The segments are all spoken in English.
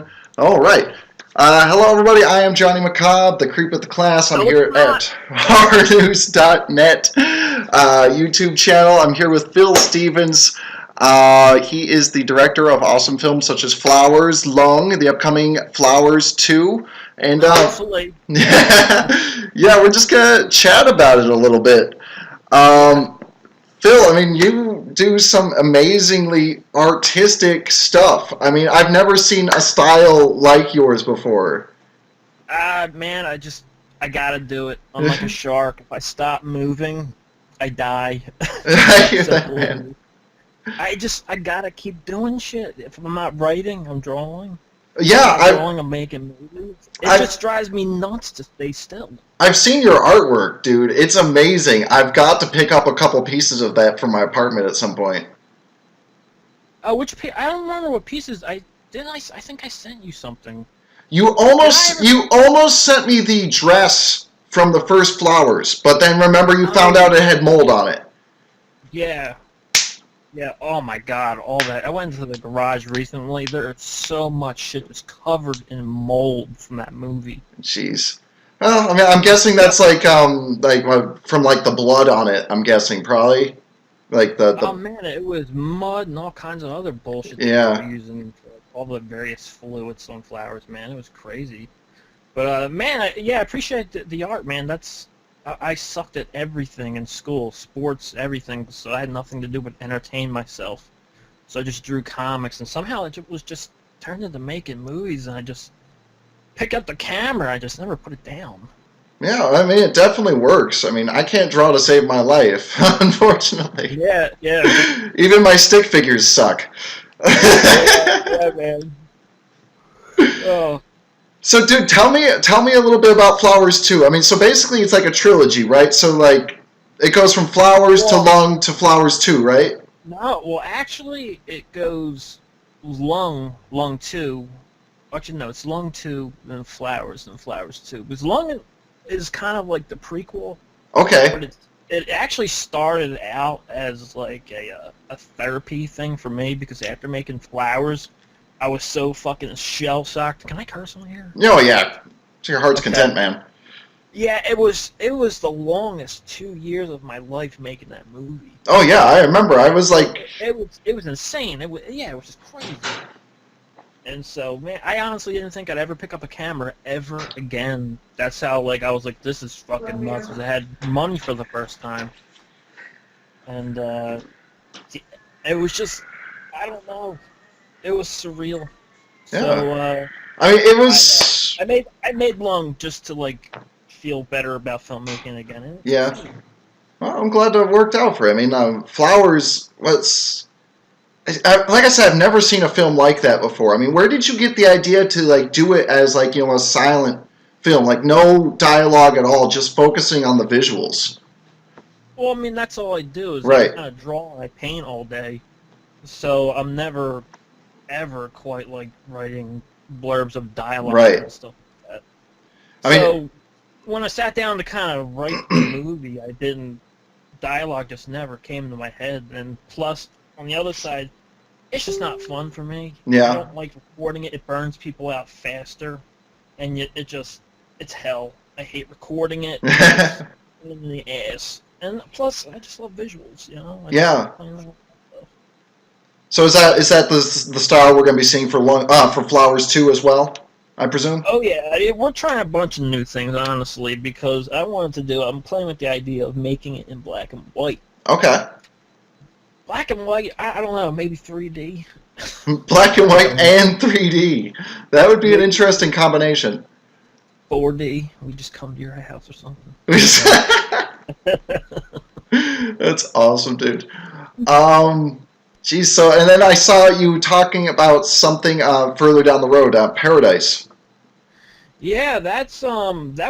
1. All right. Hello, everybody. I am Johnny McCobb, the creep of the class. I'm No, here it's not. at horrornews.net YouTube channel. I'm here with Phil Stevens. He is the director of awesome films such as Flowers, Lung, the upcoming Flowers 2. And Hopefully. yeah, we're just going to chat about it a little bit. Yeah. Phil, I mean, you do some amazingly artistic stuff. I mean, I've never seen a style like yours before. Man, I gotta do it. I'm like a shark. If I stop moving, I die. I hear that, Simple as man. I gotta keep doing shit. If I'm not writing, I'm drawing. If I'm Yeah, not drawing, I'm making movies. It I've, just drives me nuts to stay still. I've seen your artwork, dude. It's amazing. I've got to pick up a couple pieces of that for my apartment at some point. I don't remember what pieces I did. I think I sent you something. You Did I almost ever? you almost sent me the dress from the first Flowers, but then remember you found Oh, out it had mold on it. yeah. Yeah, oh my god, all that. I went to the garage recently. There's so much shit that's covered in mold from that movie. Jeez. Well, I mean, I'm guessing that's from like the blood on it. I'm guessing probably like Oh the man, it was mud and all kinds of other bullshit that they were yeah. using for all the various fluids on flowers, man. It was crazy. But man, yeah, I appreciate the art, man. I sucked at everything in school, sports, everything, so I had nothing to do but entertain myself. So I just drew comics, and somehow was just turned into making movies, and I just picked up the camera. I just never put it down. Yeah, I mean, it definitely works. I mean, I can't draw to save my life, unfortunately. Yeah, yeah, Even my stick figures suck. yeah, yeah, man. Oh, So, dude, tell me a little bit about Flowers 2. I mean, so basically it's like a trilogy, right? So, like, it goes from Flowers to well, Lung to Flowers 2, right? no, well, actually, it goes lung two. Actually, no, it's lung two, then flowers two. Because lung is kind of like the prequel, Okay. but it actually started out as like a therapy thing for me because after making flowers, I was so fucking shell shocked. Can I curse on here? Oh, yeah. To your heart's Okay. content, man. Yeah, it was the longest 2 years of my life making that movie. Oh, yeah, I remember. I was It, like, it was insane. It was just crazy. And so, man, I honestly didn't think I'd ever pick up a camera ever again. That's how, like, I was like, this is fucking nuts. Because I had money for the first time. And, it was just, I don't know. It was surreal. yeah. So, I mean, it I, uh, was, I made Lung just to, like, feel better about filmmaking again. And it's yeah. great. Well, I'm glad that worked out for you. I mean, Flowers was, like I said, I've never seen a film like that before. I mean, where did you get the idea to, like, do it as, like, a silent film? Like, no dialogue at all, just focusing on the visuals. Well, I mean, that's all I do is I Right, kind of draw and I paint all day. So I'm never ever quite like writing blurbs of dialogue right. and stuff like that. I mean, So when I sat down to kind of write the movie, I didn't. Dialogue just never came to my head. And plus, on the other side, it's just not fun for me. I yeah. don't like recording it. It burns people out faster, and yet it's hell. I hate recording it. It's in the ass. And plus, I just love visuals. You know, I just Yeah. love playing around. So is that the style we're going to be seeing for Flowers 2 as well, I presume? Oh yeah, we're trying a bunch of new things, honestly, because I'm playing with the idea of making it in black and white. Okay. Black and white, I don't know, maybe 3D. Black and white Um, and 3D. That would be an maybe interesting combination. 4D. We just come to your house or something. That's awesome, dude. Um, Geez, so and then I saw you talking about something further down the road, Paradise. Yeah, that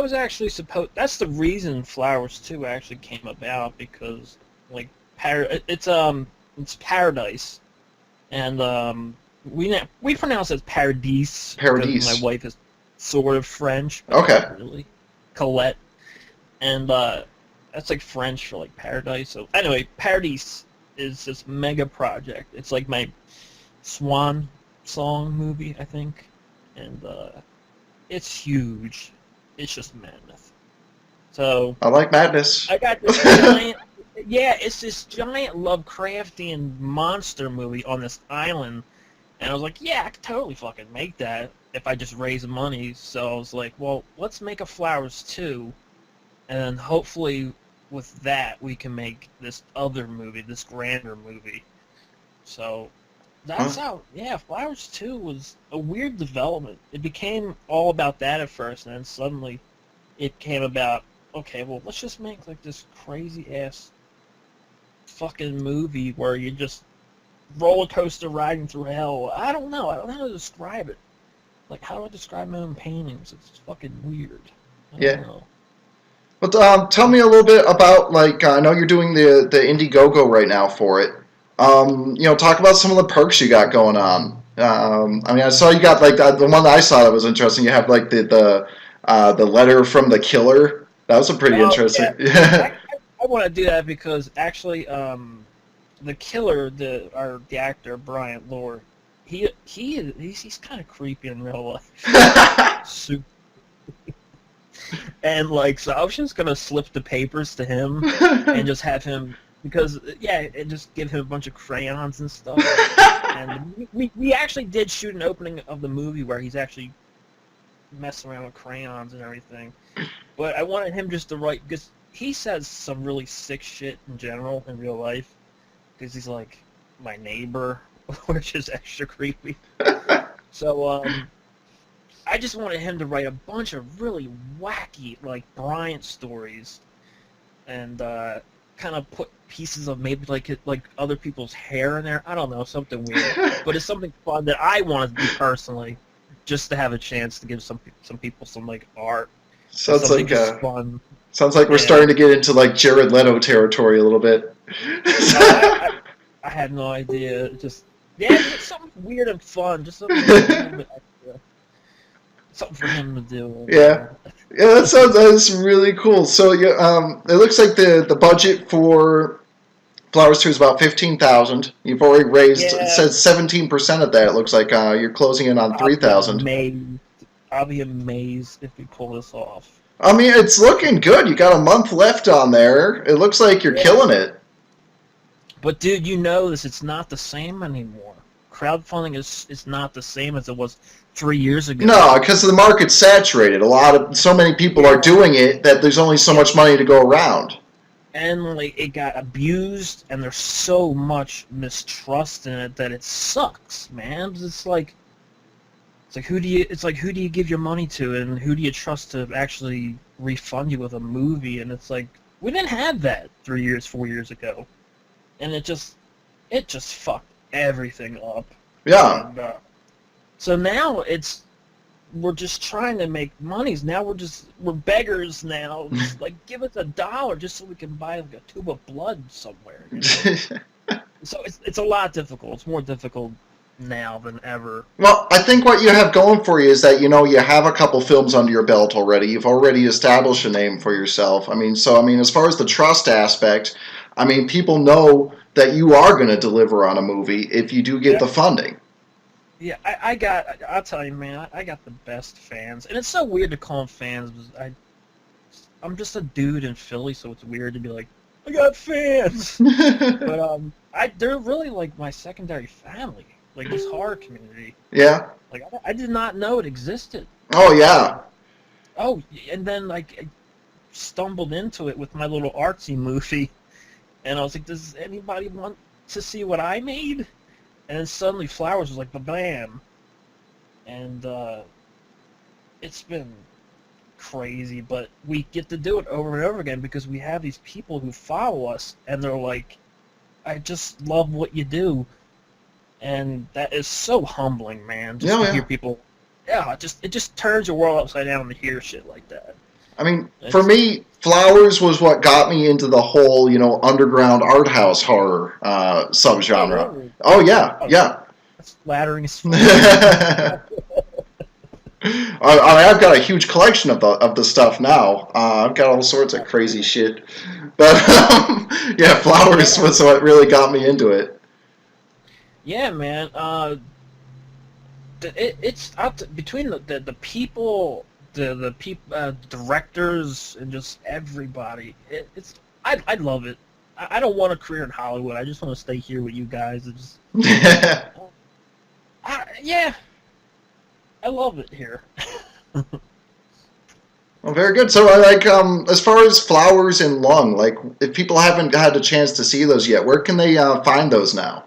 was actually supposed. That's the reason Flowers 2 actually came about because like it's paradise, and we pronounce it as paradise because my Paradise. wife is sort of French, but Okay. not really. Colette, and that's like French for like paradise. So anyway, Paradise is this mega project. It's like my swan song movie, I think. and it's huge. It's just madness. So I like madness. I got this giant. Yeah, it's this giant Lovecraftian monster movie on this island, and I was like, yeah, I could totally fucking make that if I just raise money. So I was like, well, let's make a Flowers 2, and then hopefully with that we can make this other movie, this grander movie. So that's how, yeah, Flowers 2 was a weird development. It became all about that at first, and then suddenly it came about, okay, well, let's just make like this crazy-ass fucking movie where you just roller coaster riding through hell. I don't know. I don't know how to describe it. Like, how do I describe my own paintings? It's fucking weird. I don't know. But tell me a little bit about, like, I know you're doing the Indiegogo right now for it. Talk about some of the perks you got going on. I mean, I saw you got, like, the one that I saw that was interesting. You have, like, the letter from the killer. That was a pretty interesting. Yeah. I want to do that because actually, the killer, the actor Brian Lore, he's kind of creepy in real life. Super. And like, so I was just gonna slip the papers to him and just have him, because and just give him a bunch of crayons and stuff. And we actually did shoot an opening of the movie where he's actually messing around with crayons and everything. But I wanted him just to write, because he says some really sick shit in general in real life, because he's like my neighbor, which is extra creepy. So I just wanted him to write a bunch of really wacky, like, Bryant stories, and kind of put pieces of maybe like other people's hair in there. I don't know, something weird. But it's something fun that I wanted to do personally, just to have a chance to give some people some like art. Sounds like fun. Sounds like we're starting to get into like Jared Leto territory a little bit. I had no idea. Just something weird and fun. Just something a little bit extra. Something for him to do. Yeah, that's really cool. So it looks like the budget for Flowers 2 is about $15,000. You've already raised, it says 17% of that. It looks like you're closing in on $3,000. I'll be amazed if we pull this off. I mean, it's looking good. You got a month left on there. It looks like you're killing it. But dude, you know this. It's not the same anymore. Crowdfunding is not the same as it was 3 years ago. No, because the market's saturated. So many people are doing it that there's only so much money to go around. And like, it got abused, and there's so much mistrust in it that it sucks, man. It's like who do you give your money to, and who do you trust to actually refund you with a movie? And it's like, we didn't have that 3 years, 4 years ago, and it just fucked everything up. Yeah. And, so now we're just trying to make monies. Now we're beggars now. Just, like, give us $1 just so we can buy like a tube of blood somewhere. You know? So it's a lot difficult. It's more difficult now than ever. Well, I think what you have going for you is that, you have a couple films under your belt already. You've already established a name for yourself. I mean, as far as the trust aspect, I mean, people know that you are going to deliver on a movie if you do get the funding. Yeah, I'll tell you, man, I got the best fans. And it's so weird to call them fans, because I'm just a dude in Philly, so it's weird to be like, I got fans. But they're really like my secondary family. Like, this horror community. Yeah. Like, I did not know it existed. Oh, yeah. Oh, and then, like, I stumbled into it with my little artsy movie, and I was like, does anybody want to see what I made? And then suddenly Flowers was like, bam. And it's been crazy, but we get to do it over and over again because we have these people who follow us, and they're like, I just love what you do. And that is so humbling, man. Just to hear people, it just turns your world upside down to hear shit like that. I mean, for me, Flowers was what got me into the whole, underground art house horror subgenre. Oh, really? Oh, yeah. That's flattering as fuck. I've got a huge collection of the stuff now. I've got all sorts of crazy shit. But, Flowers was what really got me into it. Yeah, man. it's out between the people, the directors, and just everybody. I love it. I don't want a career in Hollywood. I just want to stay here with you guys. And just, yeah, I love it here. Well, very good. So, as far as Flowers and Lung, like, if people haven't had a chance to see those yet, where can they find those now?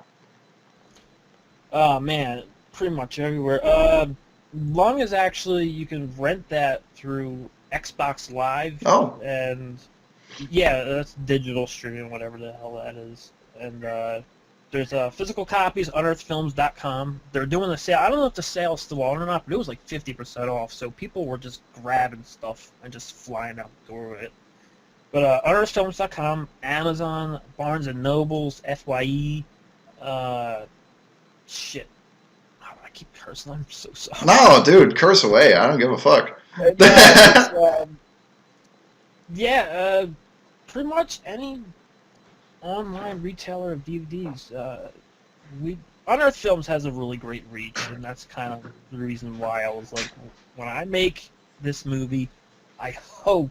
Oh man, pretty much everywhere. Lung is actually, you can rent that through Xbox Live. Oh. And yeah, that's digital streaming, whatever the hell that is. And there's physical copies, unearthedfilms.com. They're doing a sale. I don't know if the sale's still on or not, but it was like 50% off. So people were just grabbing stuff and just flying out the door with it. But unearthedfilms.com, Amazon, Barnes & Nobles, FYE, shit. I keep cursing. I'm so sorry. No, dude, curse away. I don't give a fuck. Yeah, pretty much any online retailer of DVDs. Unearthed Films has a really great reach, and that's kind of the reason why I was like, when I make this movie, I hope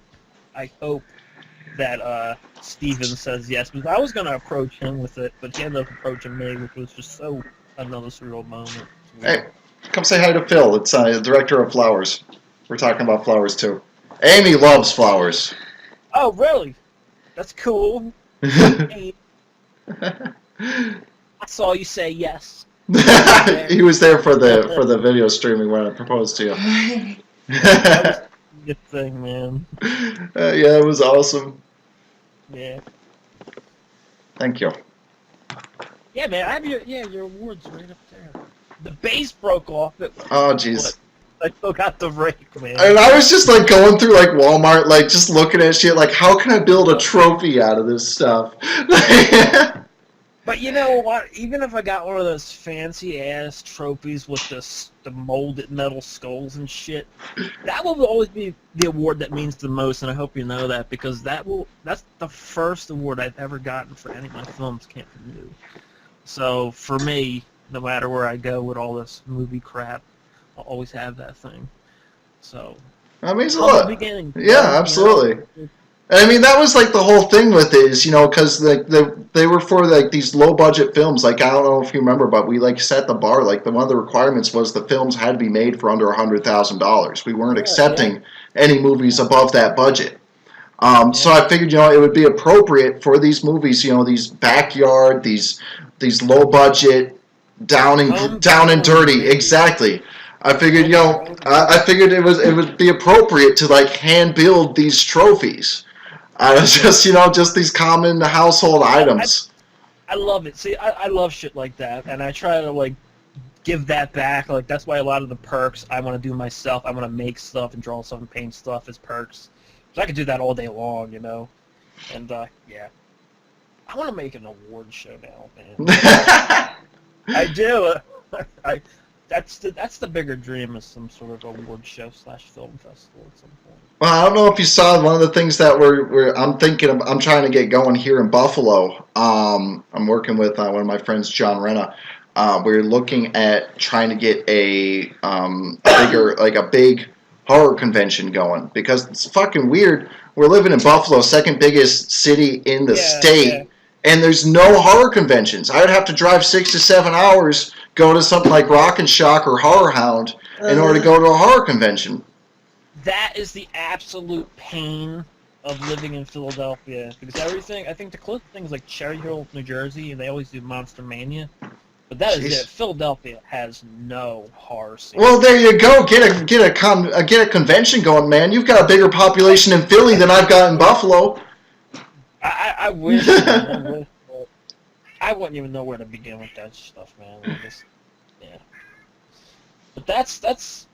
that Steven says yes, because I was going to approach him with it, but he ended up approaching me, which was just so another surreal moment. Hey, come say hi to Phil. It's the director of Flowers. We're talking about Flowers, too. Amy loves Flowers. Oh, really? That's cool. Hey, I saw you say yes. He was there for the video streaming when I proposed to you. That was a good thing, man. Yeah, it was awesome. Yeah. Thank you. Yeah, man, I have your awards right up there. The base broke off. Oh, jeez. I still got the rake, man. And I was just like going through like Walmart, like just looking at shit, like how can I build a trophy out of this stuff? But you know what? Even if I got one of those fancy ass trophies with the molded metal skulls and shit, that will always be the award that means the most, and I hope you know that, because that's the first award I've ever gotten for any of my films Can't Renew. So for me, no matter where I go with all this movie crap, I'll always have that thing. So that means a lot. Beginning, yeah, absolutely. You know? I mean, that was like the whole thing with it is, you know, because they were for like these low budget films. Like, I don't know if you remember, but we like set the bar. Like, one of the requirements was the films had to be made for under $100,000. We weren't accepting any movies above that budget. So I figured, you know, it would be appropriate for these movies, you know, these backyard, these low budget, down and dirty, exactly. I figured, you know, I figured it would be appropriate to like hand build these trophies. Just, you know, just these common household items. I love it. See, I love shit like that, and I try to like give that back. Like, that's why a lot of the perks I want to do myself. I want to make stuff and draw stuff and paint stuff as perks. So I could do that all day long, you know. And yeah, I want to make an award show now, man. I do. That's the bigger dream, is some sort of award show / film festival at some point. Well, I don't know if you saw one of the things that I'm trying to get going here in Buffalo. I'm working with one of my friends, John Renna. We're looking at trying to get a big horror convention going, because it's fucking weird. We're living in Buffalo, second biggest city in the state, and there's no horror conventions. I would have to drive 6 to 7 hours, go to something like Rock and Shock or Horror Hound in order to go to a horror convention. That is the absolute pain of living in Philadelphia, because everything, I think the closest thing is like Cherry Hill, New Jersey, and they always do Monster Mania. But that is it. Philadelphia has no horror scene. Well, there you go. Get a convention going, man. You've got a bigger population in Philly than I've got in Buffalo. I wish. Man, I wouldn't even know where to begin with that stuff, man. Yeah. But that's.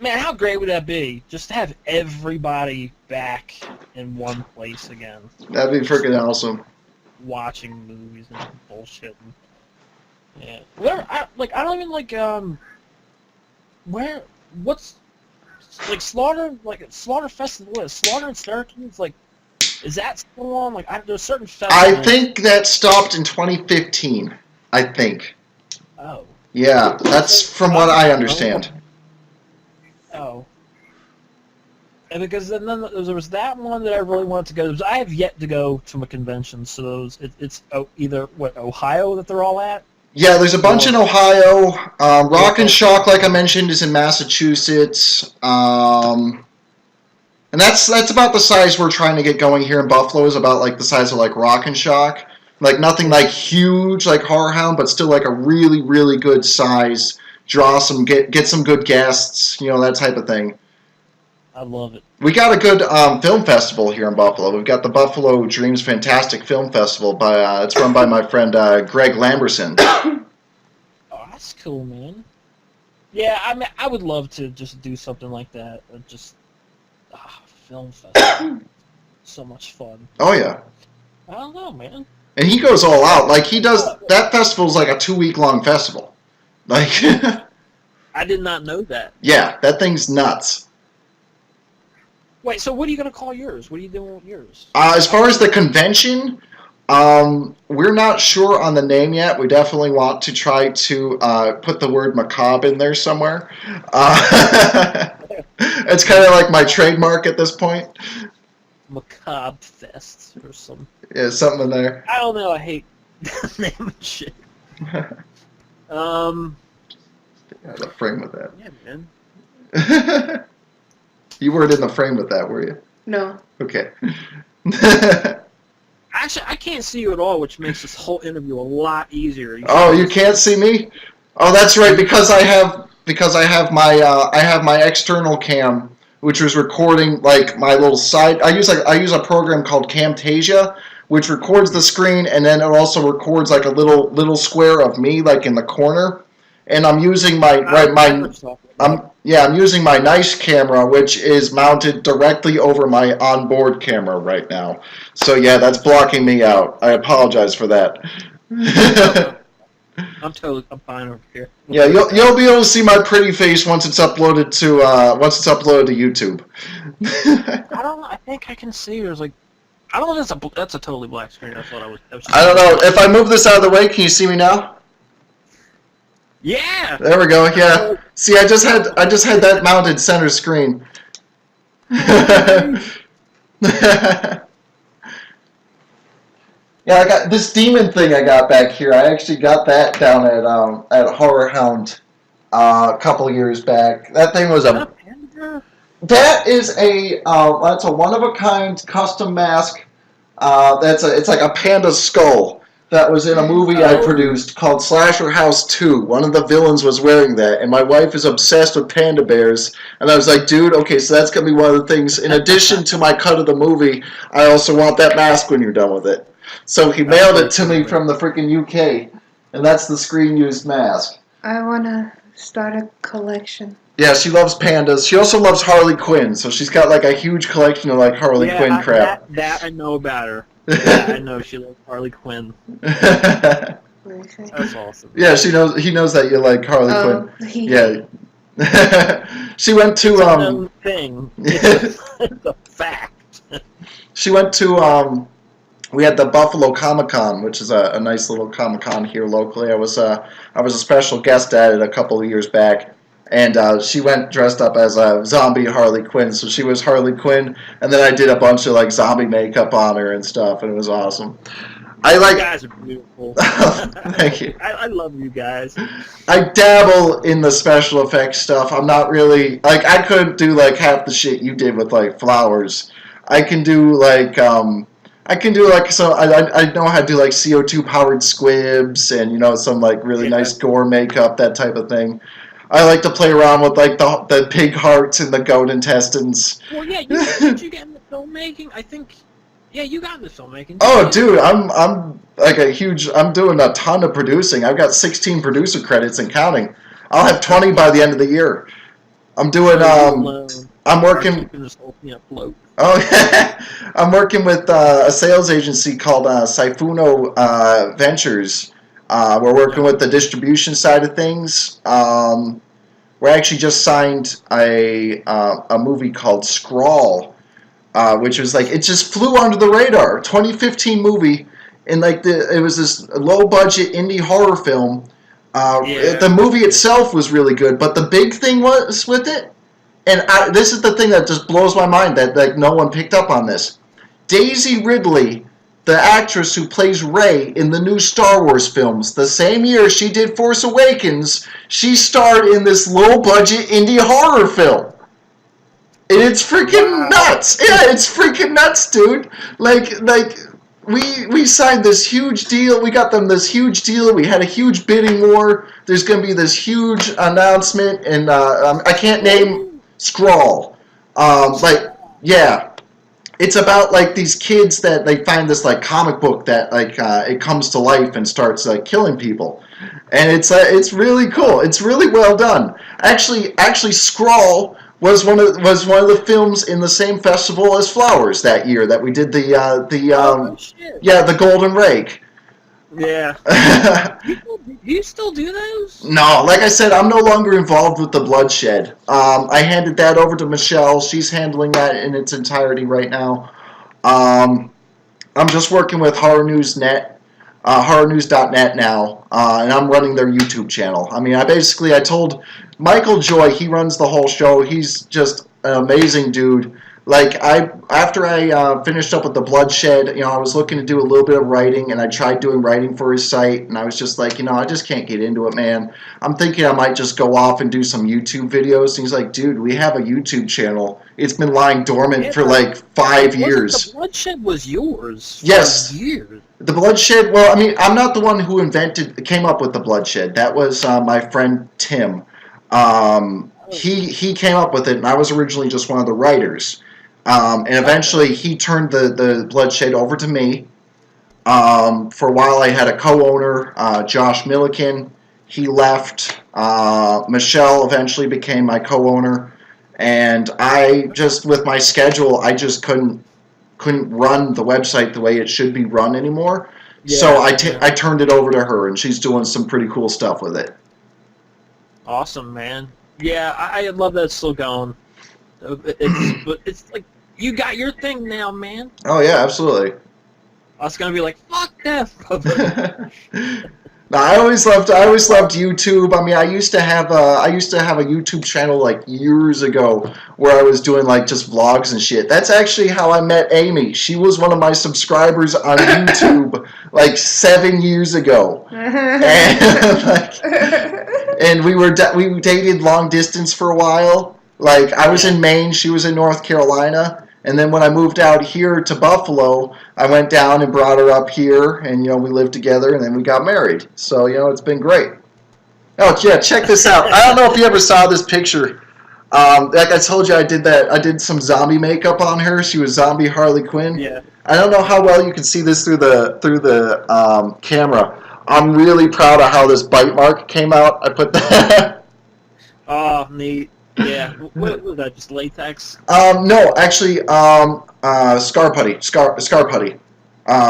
Man, how great would that be? Just to have everybody back in one place again. That'd be freaking awesome. Watching movies and bullshit. Yeah. Where I don't even like what's like Slaughter Festival, what is Slaughter in Syracuse, like, is that still on? Like, there's certain festivals. I think that stopped in 2015. I think. Oh. Yeah, that's from what I understand. Oh. And because then there was that one that I really wanted to go to. I have yet to go to a convention, so it's either Ohio that they're all at. Yeah, there's a bunch in Ohio. Rock and Or- Shock, like I mentioned, is in Massachusetts. And that's about the size we're trying to get going here in Buffalo. Is about like the size of like Rock and Shock, like nothing like huge like Horror Hound, but still like a really really good size. Draw some get some good guests, that type of thing. I love it. We got a good film festival here in Buffalo. We've got the Buffalo Dreams Fantastic Film Festival. It's run by my friend Greg Lamberson. Oh, that's cool, man. Yeah, I mean, I would love to just do something like that. Film festival. So much fun. Oh yeah. I don't know, man. And he goes all out. Like he does. That festival's like a 2-week long festival. Like. I did not know that. Yeah, that thing's nuts. Wait, so what are you gonna call yours? What are you doing with yours? As far as the convention, we're not sure on the name yet. We definitely want to try to put the word macabre in there somewhere. It's kind of like my trademark at this point. Macabre Fest or some. Yeah, something in there. I don't know. I hate name and shit. The frame with that. Yeah, man. You weren't in the frame with that, were you? No. Okay. Actually, I can't see you at all, which makes this whole interview a lot easier. You can't see me? Oh, that's right. Because I have my external cam, which was recording like my little side. I use a program called Camtasia, which records the screen, and then it also records like a little square of me, like in the corner. And I'm using I'm using my nice camera, which is mounted directly over my onboard camera right now. So yeah, that's blocking me out. I apologize for that. I'm fine over here. Yeah, you'll be able to see my pretty face once it's uploaded to YouTube. I don't know. I think I can see. There's like, I don't know if that's a totally black screen. I thought I was. I don't know. If I move this out of the way, can you see me now? Yeah. There we go. Yeah. See, I just had that mounted center screen. Yeah, I got this demon thing I got back here. I actually got that down at Horror Hound a couple of years back. That thing was that is that's a one of a kind custom mask. It's like a panda skull that was in a movie I produced called Slasher House 2. One of the villains was wearing that, and my wife is obsessed with panda bears. And I was like, dude, okay, so that's going to be one of the things. In addition to my cut of the movie, I also want that mask when you're done with it. So he mailed it to me from the freaking UK, and that's the screen-used mask. I want to start a collection. Yeah, she loves pandas. She also loves Harley Quinn, so she's got like a huge collection of like Harley Quinn crap. That I know about her. Yeah, I know she loves Harley Quinn. That's awesome. Yeah, he knows that you like Harley Quinn. Yeah. She went to it's a known thing. It's a fact. She went to we had the Buffalo Comic-Con, which is a nice little Comic-Con here locally. I was a special guest at it a couple of years back. And she went dressed up as a zombie Harley Quinn. So she was Harley Quinn, and then I did a bunch of like zombie makeup on her and stuff, and it was awesome. You guys are beautiful. Thank you. I love you guys. I dabble in the special effects stuff. I'm not really like I couldn't do like half the shit you did with like flowers. I can do like so I know how to do like CO2 powered squibs and some like really nice gore makeup, that type of thing. I like to play around with like the pig hearts and the goat intestines. Well, yeah, did you get into filmmaking? I think, yeah, you got into filmmaking. Oh, dude, I'm like I'm doing a ton of producing. I've got 16 producer credits and counting. I'll have 20 by the end of the year. I'm doing I'm working. Oh yeah, I'm working with a sales agency called Saifuno Ventures. We're working with the distribution side of things. We actually just signed a movie called Scrawl, which was like it just flew under the radar. 2015 movie, and like it was this low budget indie horror film Yeah. The movie itself was really good, but the big thing was with it, and this is the thing that just blows my mind that like no one picked up on this. Daisy Ridley, the actress who plays Rey in the new Star Wars films, the same year she did Force Awakens, she starred in this low-budget indie horror film. And it's freaking nuts. Yeah, it's freaking nuts, dude. Like we signed this huge deal. We got them this huge deal. We had a huge bidding war. There's gonna be this huge announcement, and I can't name Scrawl. Yeah, it's about like these kids that they find this like comic book that like it comes to life and starts like killing people, and it's really cool. It's really well done. Actually, Scrawl was one of the films in the same festival as Flowers that year that we did Oh, shit. the Golden Rake. Yeah. Do you still do those? No, like I said, I'm no longer involved with the bloodshed. I handed that over to Michelle. She's handling that in its entirety right now. I'm just working with horrornews.net now, and I'm running their YouTube channel. I mean, I told Michael Joy, he runs the whole show. He's just an amazing dude. Like after I finished up with the bloodshed, I was looking to do a little bit of writing, and I tried doing writing for his site, and I was just like, I just can't get into it, man. I'm thinking I might just go off and do some YouTube videos. And he's like, dude, we have a YouTube channel. It's been lying dormant for like 5 years. The bloodshed was yours. Yes. For years. The bloodshed. Well, I mean, I'm not the one who came up with the bloodshed. That was my friend Tim. He came up with it, and I was originally just one of the writers. And eventually, he turned the bloodshed over to me. For a while, I had a co-owner, Josh Milliken. He left. Michelle eventually became my co-owner, and I just, with my schedule, I just couldn't run the website the way it should be run anymore. Yeah, So I turned it over to her, and she's doing some pretty cool stuff with it. Awesome, man. Yeah, I love that it's still going. But it's like, you got your thing now, man. Oh yeah, absolutely. I was gonna be like, fuck that. No, I always loved YouTube. I mean, I used to have a YouTube channel like years ago where I was doing like just vlogs and shit. That's actually how I met Amy. She was one of my subscribers on YouTube like 7 years ago, and we dated long distance for a while. Like I was in Maine, she was in North Carolina. And then when I moved out here to Buffalo, I went down and brought her up here, and we lived together, and then we got married. So it's been great. Oh yeah, check this out. I don't know if you ever saw this picture. Like I told you, I did some zombie makeup on her. She was zombie Harley Quinn. Yeah. I don't know how well you can see this through the camera. I'm really proud of how this bite mark came out. I put that. Oh, neat. Yeah, what was that? Just latex? No, actually, scar putty,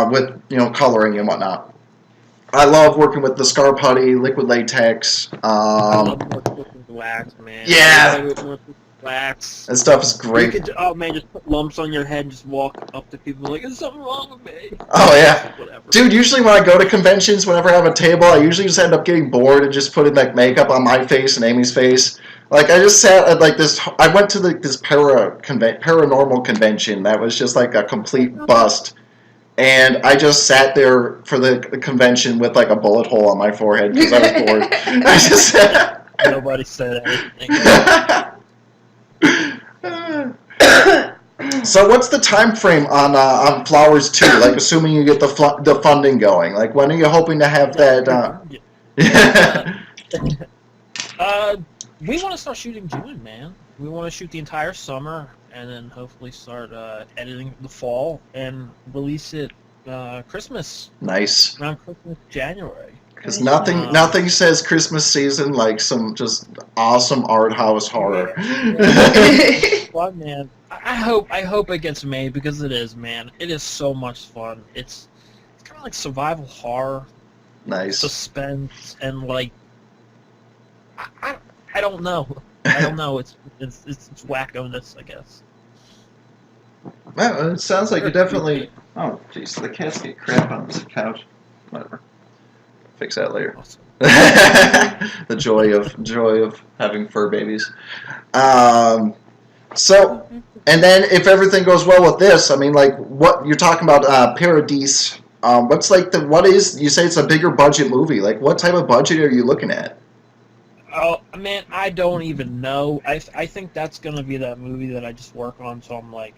with coloring and whatnot. I love working with the scar putty, liquid latex. I love working with wax, man. Yeah. Wax. That stuff is great. You could, just put lumps on your head and just walk up to people like, "Is something wrong with me?" Oh yeah, Whatever. dude. Usually when I go to conventions, whenever I have a table, I usually just end up getting bored and just putting like makeup on my face and Amy's face. Like I just sat at like this. I went to this paranormal convention that was just like a complete bust, and I just sat there for the convention with like a bullet hole on my forehead because I was bored. I just sat. Nobody said anything. So what's the time frame on Flowers 2? Like assuming you get the funding going. Like when are you hoping to have that? We want to start shooting June, man. We want to shoot the entire summer and then hopefully start editing the fall and release it Christmas. Nice. Around Christmas, January. Because nothing says Christmas season like some just awesome art house horror. Fun, man. I hope it gets made because it is, man. It is so much fun. It's kind of like survival horror, Nice. suspense, and like I don't know. I don't know. It's wackoness, I guess. Well, it sounds like you definitely. Oh, jeez, the cats get crap on this couch. Whatever. Fix that later. Awesome. The joy of having fur babies. Um, so, and then if everything goes well with this, I mean, like what you're talking about, Paradise. What's like what is? You say it's a bigger budget movie. Like, what type of budget are you looking at? Oh man, I don't even know. I think that's gonna be that movie that I just work on until I'm like,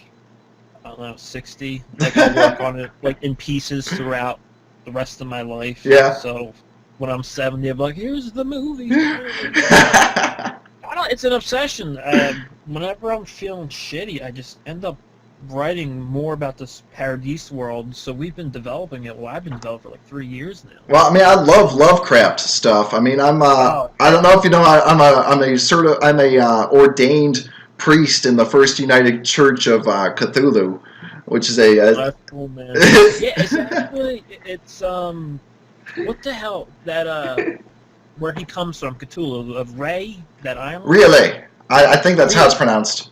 I don't know, 60. Like I'll work on it like in pieces throughout the rest of my life. Yeah. So when I'm 70, I'm like, here's the movie. I don't. It's an obsession. Whenever I'm feeling shitty, I just end up writing more about this Paradise world. So we've been developing it. Well, I've been developing for like 3 years now. Well, I mean, I love Lovecraft stuff. I mean, I don't know if you know, I'm a ordained priest in the First United Church of Cthulhu, which is That's cool, man. Yeah, it's actually it's what the hell that where he comes from, Cthulhu of Ray, that island. really. I think that's how it's pronounced.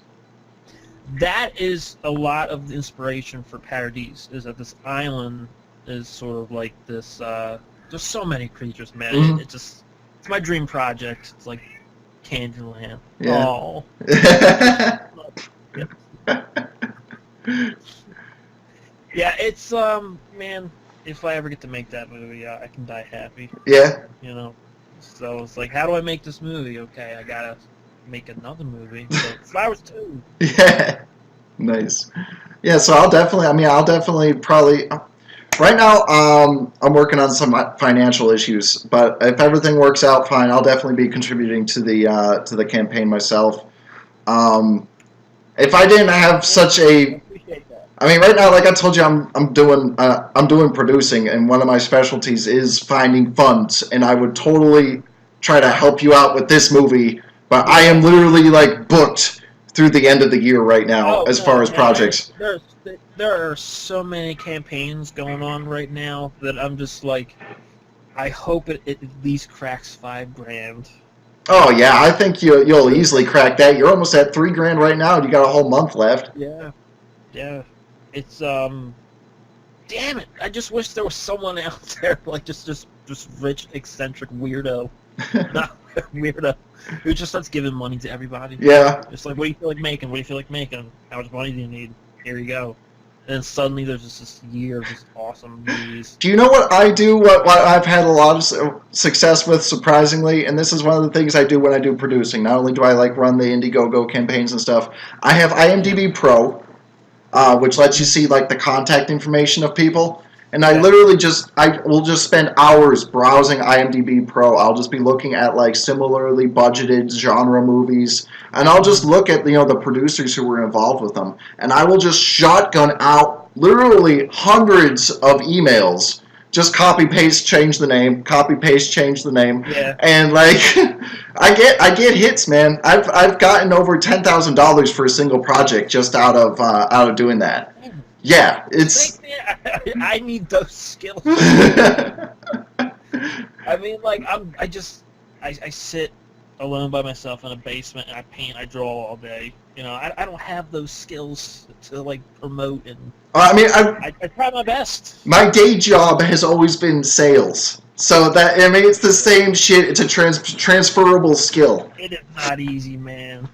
That is a lot of the inspiration for Paradise. Is that this island is sort of like this. There's so many creatures, man. Mhm. It's my dream project. It's like Candyland. Yeah. Oh. Yeah, it's man. If I ever get to make that movie, I can die happy. Yeah. You know. So it's like, how do I make this movie? Okay, I gotta make another movie. So Flowers 2. Yeah. Nice. Yeah, so I'll definitely probably right now I'm working on some financial issues, but if everything works out fine, I'll definitely be contributing to the campaign myself. If I didn't have such a Appreciate that. I mean, right now, like I told you, I'm doing producing, and one of my specialties is finding funds, and I would totally try to help you out with this movie, but I am literally like booked through the end of the year right now as far as projects. There are so many campaigns going on right now that I'm just like, I hope it at least cracks $5,000. Oh yeah, I think you'll easily crack that. You're almost at $3,000 right now, and you got a whole month left. Yeah. It's damn it! I just wish there was someone out there like just rich eccentric weirdo, not weirdo, who just starts giving money to everybody. Yeah. It's like, what do you feel like making? What do you feel like making? How much money do you need? Here you go. And then suddenly there's just this year of just awesome movies. Do you know what I do? What I've had a lot of success with, surprisingly, and this is one of the things I do when I do producing. Not only do I like run the Indiegogo campaigns and stuff, I have IMDb Pro, which lets you see like the contact information of people. And I literally will just spend hours browsing IMDb Pro. I'll just be looking at like similarly budgeted genre movies, and I'll just look at the producers who were involved with them, and I will just shotgun out literally hundreds of emails. Just copy paste, change the name. Copy paste, change the name. Yeah. And like, I get hits, man. I've gotten over $10,000 for a single project just out of doing that. Yeah, it's. I need those skills. I mean, like I sit alone by myself in a basement and I paint, I draw all day. I don't have those skills to like promote and. I mean, I try my best. My day job has always been sales, so it's the same shit. It's a transferable skill. It is not easy, man.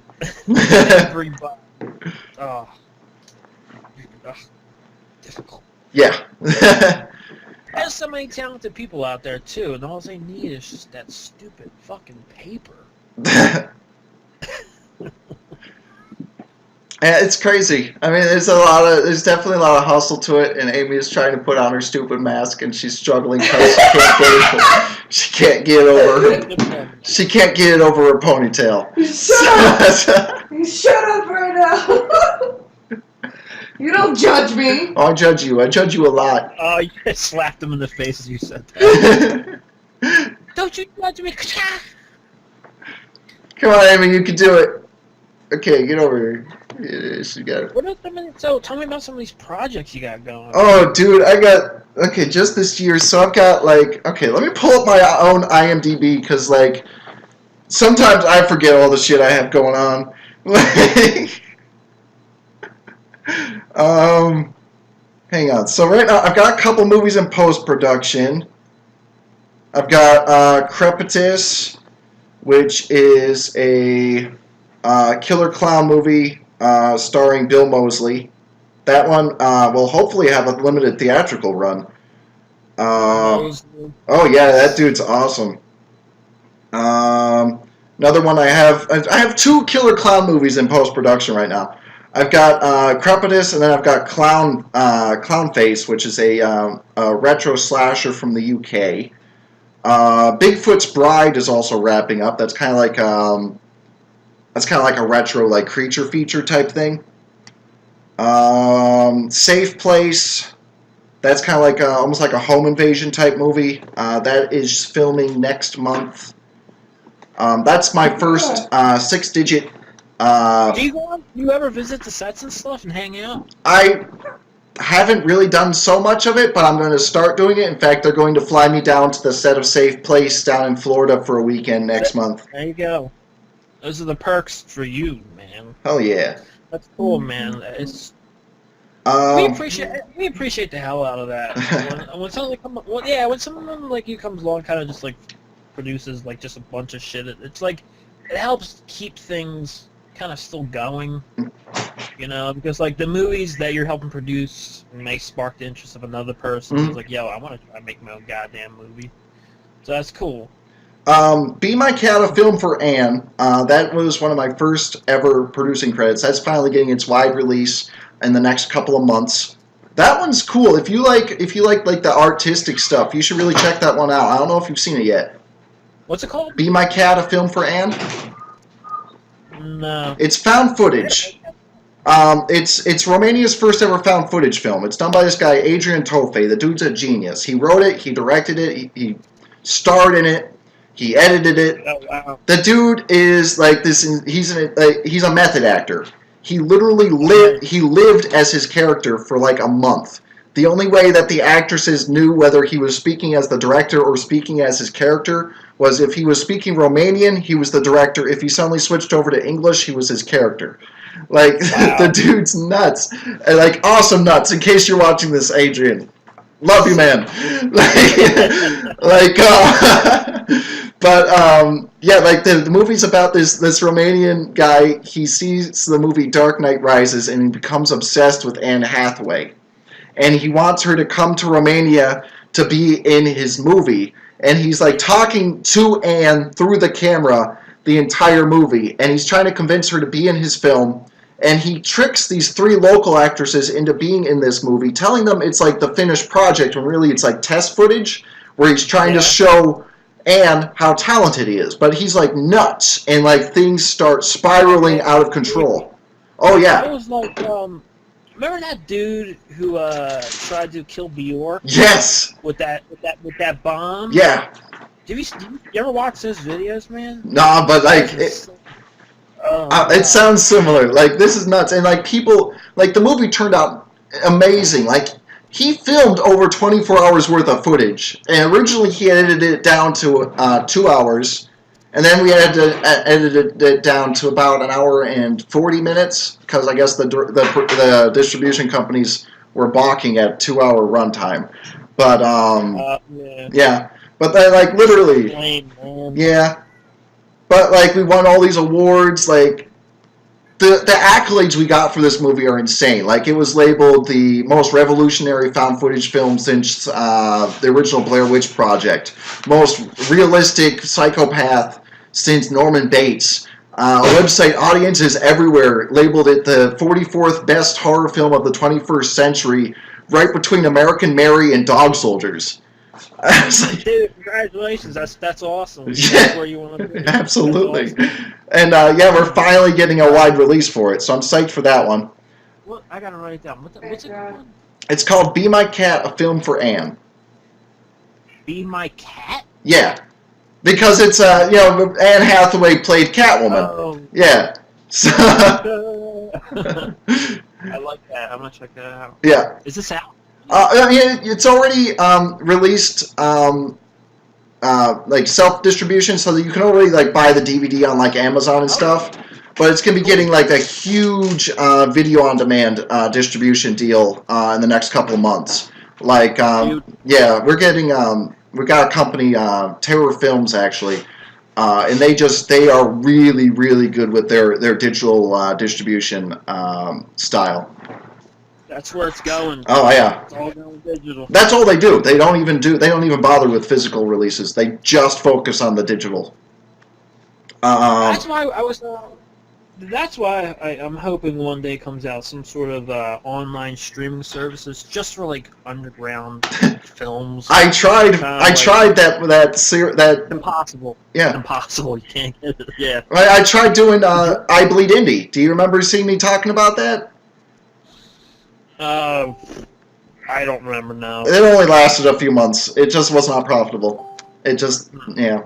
Everybody. Oh. Difficult. Yeah. There's so many talented people out there too, and all they need is just that stupid fucking paper. It's crazy. I mean, there's definitely a lot of hustle to it, and Amy is trying to put on her stupid mask, and she's struggling because she can't get it over her ponytail. Shut up right now. You don't judge me. Oh, I judge you. I judge you a lot. Oh, you just slapped him in the face as you said that. Don't you judge me. Come on, Amy, you can do it. Okay, get over here. Yes, you got it. So tell me about some of these projects you got going. Oh, dude, just this year, so I've got, let me pull up my own IMDb, because, sometimes I forget all the shit I have going on. Hang on. So right now, I've got a couple movies in post-production. I've got Crepitus, which is a killer clown movie starring Bill Moseley. That one will hopefully have a limited theatrical run. Oh yeah, that dude's awesome. Another one I have two killer clown movies in post production right now. I've got Crepitus, and then I've got Clown Face, which is a retro slasher from the UK. Bigfoot's Bride is also wrapping up. That's kind of like a retro like creature feature type thing. Safe Place. That's kind of like almost like a home invasion type movie. That is filming next month. That's my first 6-digit. Do you ever visit the sets and stuff and hang out? I haven't really done so much of it, but I'm going to start doing it. In fact, they're going to fly me down to the set of Safe Place down in Florida for a weekend next month. There you go. Those are the perks for you, man. Hell yeah. That's cool, man. It's we appreciate the hell out of that. when someone like you comes along, kind of just like produces like just a bunch of shit. It's like it helps keep things kind of still going, you know, because like the movies that you're helping produce may spark the interest of another person. It's like, yo, I want to try to make my own goddamn movie. So that's cool. Be My Cat, a film for Anne. That was one of my first ever producing credits. That's finally getting its wide release in the next couple of months. That one's cool. If you like like the artistic stuff, you should really check that one out. I don't know if you've seen it yet. What's it called? Be My Cat, a film for Anne. No. It's found footage. It's Romania's first ever found footage film. It's done by this guy Adrian Tofe. The dude's a genius. He wrote it. He directed it. He starred in it. He edited it. Oh, wow. The dude is like this. He's a method actor. He literally lived as his character for like a month. The only way that the actresses knew whether he was speaking as the director or speaking as his character was if he was speaking Romanian, he was the director. If he suddenly switched over to English, he was his character. Like, wow. The dude's nuts. Like, awesome nuts. In case you're watching this, Adrian. Love you, man. Yeah, like the movie's about this Romanian guy. He sees the movie Dark Knight Rises and he becomes obsessed with Anne Hathaway. And he wants her to come to Romania to be in his movie. And he's like talking to Anne through the camera the entire movie. And he's trying to convince her to be in his film. And he tricks these 3 local actresses into being in this movie, telling them it's like the finished project when really it's like test footage where he's trying to show Anne how talented he is. But he's like nuts and like things start spiraling out of control. Oh yeah. I was like, remember that dude who tried to kill Bjork? Yes. With that bomb? Yeah. Did you ever watch those videos, man? Nah, but like it sounds similar. Like this is nuts, and like people, like the movie turned out amazing. Like he filmed over 24 hours worth of footage, and originally he edited it down to 2 hours, and then we had to edit it down to about an hour and 40 minutes because I guess the distribution companies were balking at 2-hour runtime. But yeah, but they like literally, yeah. But like we won all these awards. Like the accolades we got for this movie are insane. Like it was labeled the most revolutionary found footage film since the original Blair Witch Project, most realistic psychopath since Norman Bates. Website Audiences Everywhere labeled it the 44th best horror film of the 21st century, right between American Mary and Dog Soldiers. Like, dude, congratulations! That's awesome. Yeah, that's where you want to be. Absolutely. Awesome. And yeah, we're finally getting a wide release for it, so I'm psyched for that one. Well, I gotta write it down. What's it called? It's called Be My Cat, a film for Anne. Be My Cat? Yeah, because it's Anne Hathaway played Catwoman. Oh. Yeah. So I like that. I'm gonna check that out. Yeah. Is this out? It's already released like self-distribution, so that you can already like buy the DVD on like Amazon and stuff. But it's gonna be getting like a huge video-on-demand distribution deal in the next couple of months. Like yeah, we're getting we got a company, Terror Films actually, and they are really really good with their digital distribution style. That's where it's going. Oh yeah, It's all going digital. that's all they do. They don't even bother with physical releases. They just focus on the digital. That's why I was. That's why I'm hoping one day comes out some sort of online streaming services just for like underground films. I tried that Impossible. yeah. Impossible. You can't get it. Yeah. I tried doing I Bleed Indie. Do you remember seeing me talking about that? I don't remember now. It only lasted a few months. It just was not profitable. It just yeah.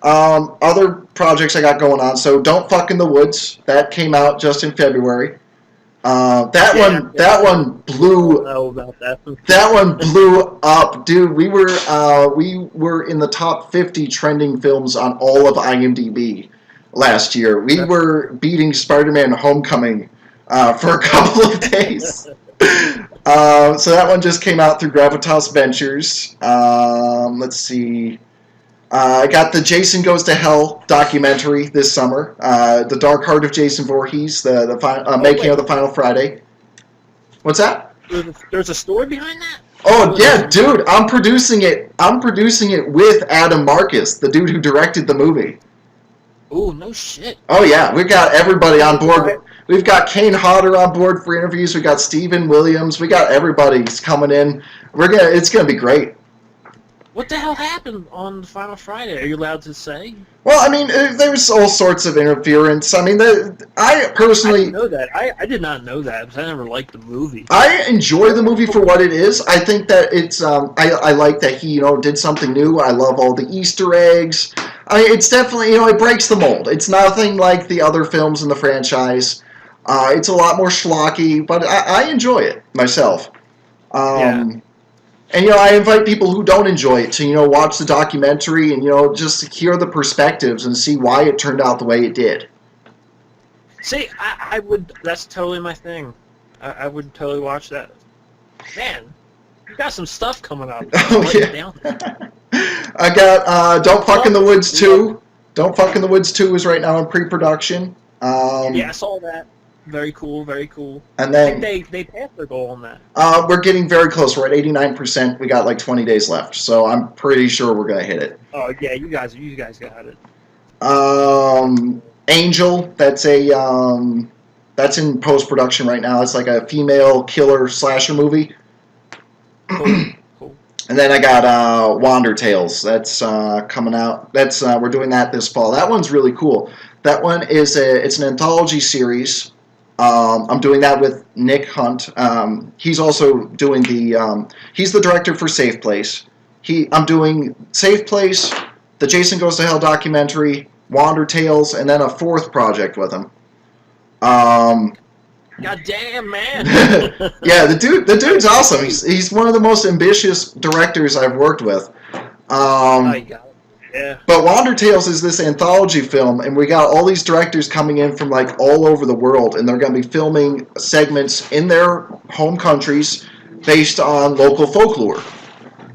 Other projects I got going on. So Don't Fuck in the Woods. That came out just in February. That one blew. I don't know about that. That one blew up, dude. We were in the top 50 trending films on all of IMDb last year. We were beating Spider-Man: Homecoming for a couple of days. So that one just came out through Gravitas Ventures. Let's see. I got the Jason Goes to Hell documentary this summer. The Dark Heart of Jason Voorhees, the making of the Final Friday. What's that? There's a story behind that? Oh yeah, dude! I'm producing it. I'm producing it with Adam Marcus, the dude who directed the movie. Oh no shit! Oh yeah, we got everybody on board. We've got Kane Hodder on board for interviews. We got Steven Williams. We got everybody's coming in. It's gonna be great. What the hell happened on the Final Friday? Are you allowed to say? Well, I mean, there's all sorts of interference. I mean, I personally... I didn't know that. I did not know that because I never liked the movie. I enjoy the movie for what it is. I think that it's... I like that he, did something new. I love all the Easter eggs. I mean, it's definitely, it breaks the mold. It's nothing like the other films in the franchise. It's a lot more schlocky, but I enjoy it myself. Yeah. And, I invite people who don't enjoy it to, watch the documentary and, just hear the perspectives and see why it turned out the way it did. See, I would, that's totally my thing. I would totally watch that. Man, you got some stuff coming up. Oh, yeah. I got Don't Fuck in the Woods 2. Don't Fuck in the Woods 2 is right now in pre-production. Yeah, I saw that. Very cool, very cool. And then I think they passed their goal on that. We're getting very close. We're at 89%. We got like 20 days left, so I'm pretty sure we're gonna hit it. Oh yeah, you guys got it. Angel, that's in post-production right now. It's like a female killer slasher movie. Cool. And then I got Wander Tales. That's coming out. That's we're doing that this fall. That one's really cool. That one is it's an anthology series. I'm doing that with Nick Hunt. He's also doing he's the director for Safe Place. I'm doing Safe Place, the Jason Goes to Hell documentary, Wander Tales, and then a fourth project with him. God damn, man. Yeah, the dude's awesome. He's one of the most ambitious directors I've worked with. I got it. Yeah. But Wander Tales is this anthology film, and we got all these directors coming in from like all over the world, and they're going to be filming segments in their home countries based on local folklore.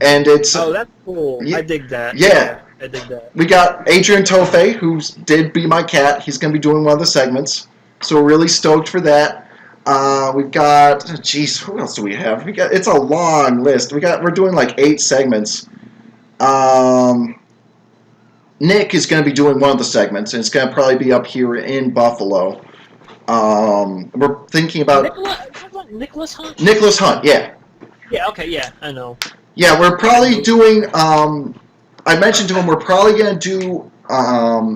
And it's that's cool. Yeah, I dig that. Yeah. I dig that. We got Adrian Toffe, who did Be My Cat. He's going to be doing one of the segments, so we're really stoked for that. We've got, who else do we have? It's a long list. We're doing like 8 segments. Nick is going to be doing one of the segments, and it's going to probably be up here in Buffalo. We're thinking about Nicholas Hunt. Nicholas Hunt, yeah. Yeah. Okay. Yeah, I know. Yeah, we're probably doing. I mentioned to him we're probably going to do.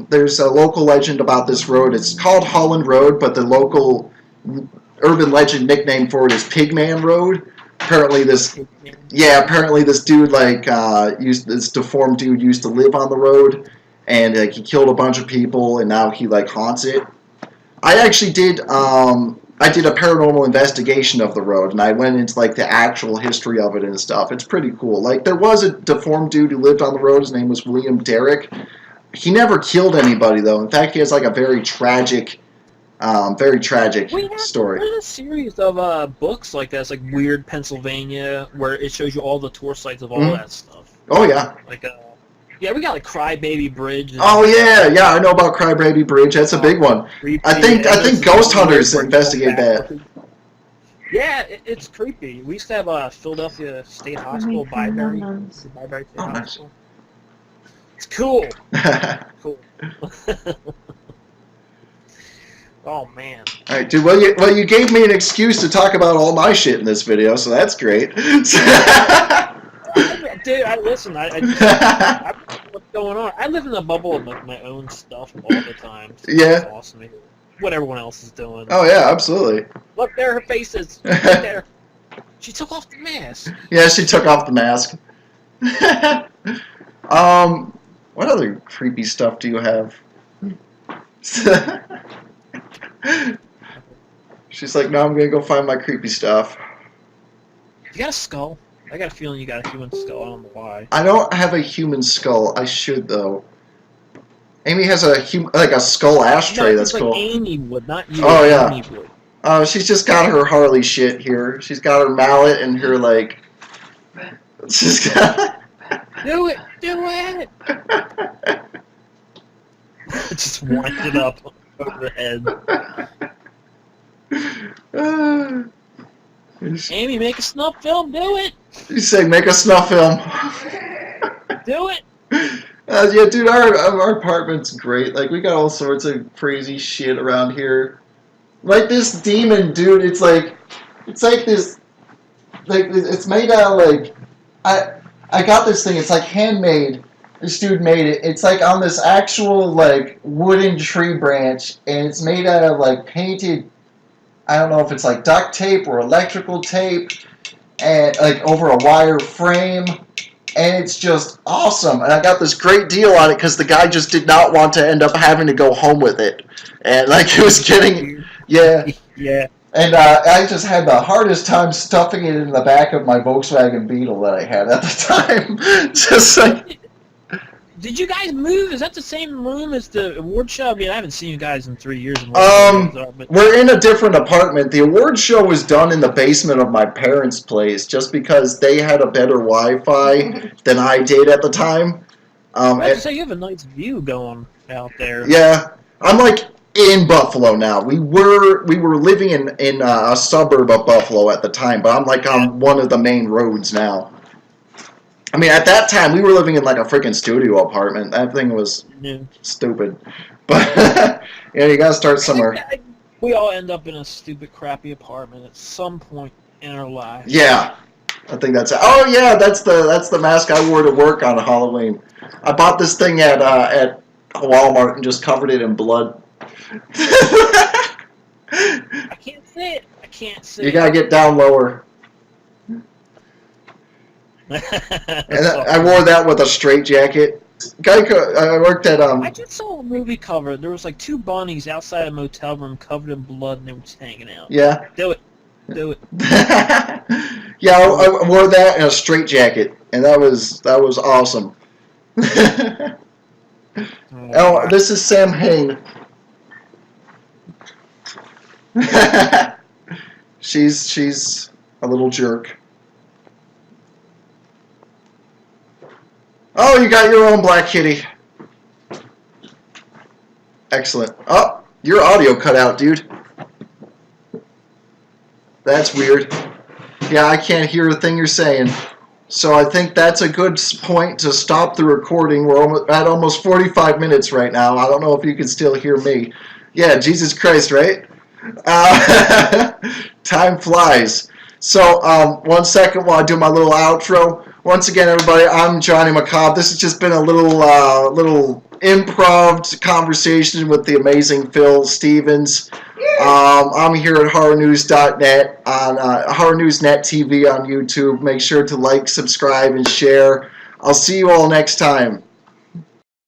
There's a local legend about this road. It's called Holland Road, but the local urban legend nickname for it is Pigman Road. Apparently this dude this deformed dude used to live on the road, and he killed a bunch of people, and now he haunts it. I actually did I did a paranormal investigation of the road, and I went into the actual history of it and stuff. It's pretty cool. There was a deformed dude who lived on the road. His name was William Derrick. He never killed anybody though. In fact, he has a very tragic story. There's a series of books like that. It's like Weird Pennsylvania, where it shows you all the tour sites of all that stuff. Oh yeah. Like yeah, we got like Crybaby Bridge. And, Oh yeah. I know about Crybaby Bridge. That's a big one. creepy, I think and Ghost there's Hunters one where investigate you go that. backwards. Yeah, it's creepy. We used to have Philadelphia State Hospital, Byberry. Byberry State Oh, nice. Hospital. It's cool. Cool. Oh man. All right, dude. Well, you gave me an excuse to talk about all my shit in this video, so that's great. Dude, listen. I just, I don't know what's going on. I live in a bubble of like, my own stuff all the time. So Yeah. It's awesome. to hear what everyone else is doing. Oh yeah, absolutely. Look, there her face is. Right there. She took off the mask. Yeah, she took off the mask. What other creepy stuff do you have? She's like, no, I'm gonna go find my creepy stuff. You got a skull? I got a feeling you got a human skull. I don't know why. I don't have a human skull. I should though. Amy has a skull ashtray. No, That's it's cool. like Amy would, not you. Oh, yeah. Amy would. She's just got her Harley shit here. She's got her mallet and her like. She's got. Do it! Do it! Just wind it up over the head. Amy, make a snuff film. Do it! You say make a snuff film. Do it! Yeah, dude, our apartment's great. Like, we got all sorts of crazy shit around here. Like this demon, dude. It's like this. Like it's made out of like. I got this thing. It's like handmade. This dude made it. It's like on this actual like wooden tree branch, and it's made out of like painted. I don't know if it's like duct tape or electrical tape, and like over a wire frame, and it's just awesome. And I got this great deal on it because the guy just did not want to end up having to go home with it, and like he was getting, yeah. And I just had the hardest time stuffing it in the back of my Volkswagen Beetle that I had at the time. Just like. Did you guys move? Is that the same room as the award show? I mean, I haven't seen you guys in 3 years. We're in a different apartment. The award show was done in the basement of my parents' place just because they had a better Wi-Fi than I did at the time. I have to say, you have a nice view going out there. Yeah, I'm like in Buffalo now. We were living in a suburb of Buffalo at the time, but I'm like on one of the main roads now. I mean, at that time, we were living in like a freaking studio apartment. That thing was stupid. But, yeah, you gotta start somewhere. We all end up in a stupid, crappy apartment at some point in our lives. Yeah. I think that's it. Oh, yeah, that's the mask I wore to work on Halloween. I bought this thing at Walmart and just covered it in blood. I can't see it. I can't see it. You gotta get down lower. And I wore that with a straitjacket. I worked at I just saw a movie cover. There was like two bunnies outside a motel room covered in blood, and they were just hanging out. Yeah. Do it. Do it. Yeah, I wore that in a straitjacket, and that was awesome. Oh, this is Sam Hain. She's a little jerk. Oh, you got your own black kitty. Excellent. Oh, your audio cut out, dude. That's weird. Yeah, I can't hear a thing you're saying. So I think that's a good point to stop the recording. We're at almost 45 minutes right now. I don't know if you can still hear me. Yeah, Jesus Christ, right? Time flies. So, 1 second while I do my little outro. Once again, everybody, I'm Johnny Macabre. This has just been a little improv conversation with the amazing Phil Stevens. I'm here at HorrorNews.net on HorrorNewsNet TV on YouTube. Make sure to like, subscribe, and share. I'll see you all next time.